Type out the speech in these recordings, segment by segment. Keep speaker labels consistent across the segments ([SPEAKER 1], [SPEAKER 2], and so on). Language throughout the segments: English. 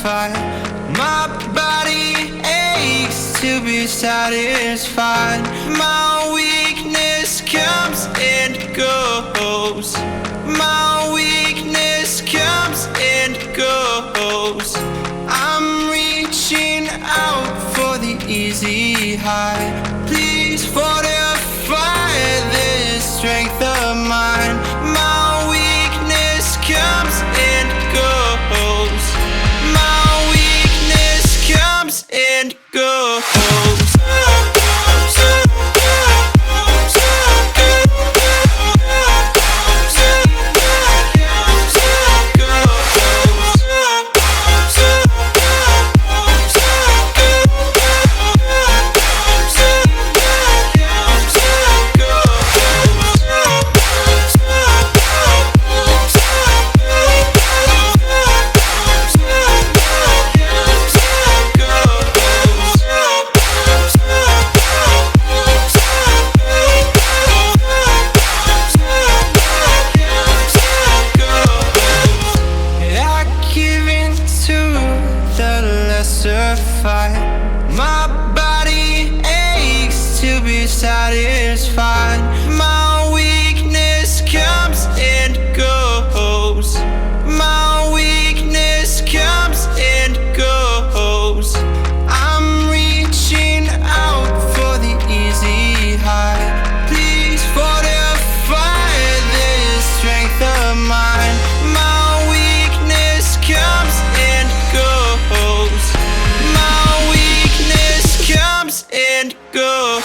[SPEAKER 1] satisfied. My body aches to be satisfied. My weakness comes and goes. My weakness comes and goes. I'm reaching out for the easy high. Please fortify this strength of mine. My weakness comes and goes. My weakness comes and goes. My body aches to be satisfied. My weakness comes and goes. My weakness comes and goes. I'm reaching out for the easy high. Please fortify this strength of mine. My weakness comes and goes. Comes and goes.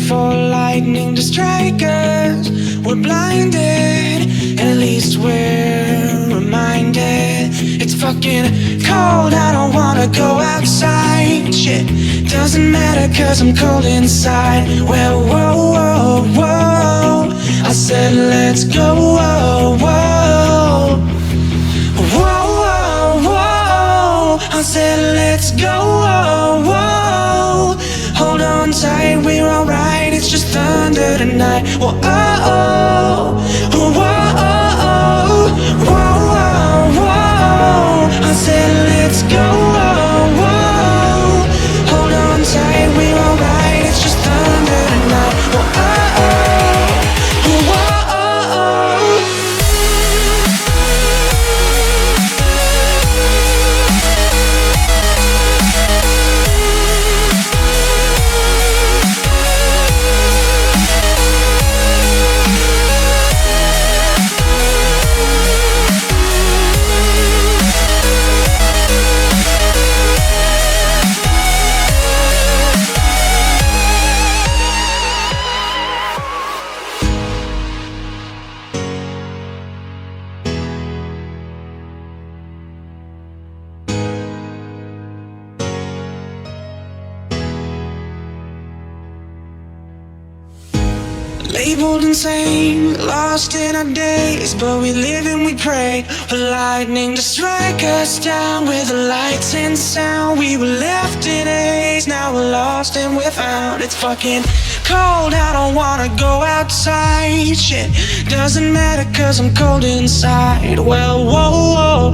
[SPEAKER 2] For lightning to strike us, we're blinded, and at least we're reminded. It's fucking cold, I don't wanna go outside. Shit, doesn't matter cause I'm cold inside. Well, whoa, whoa, whoa, I said let's go, whoa, whoa. Whoa, whoa, whoa, I said let's go, whoa, whoa. Hold on tight, we're alright, it's just thunder tonight. Whoa, oh, oh, whoa, oh, whoa, whoa, whoa. I said let's go, whoa, whoa. Hold on tight, we're alright, it's just thunder tonight. Whoa, oh, oh, whoa, labeled insane, lost in our days, but we live and we pray for lightning to strike us down. With the lights and sound, we were left in haze, now we're lost and we're found. It's fucking cold, I don't wanna go outside. Shit doesn't matter cause I'm cold inside. Well, whoa, whoa,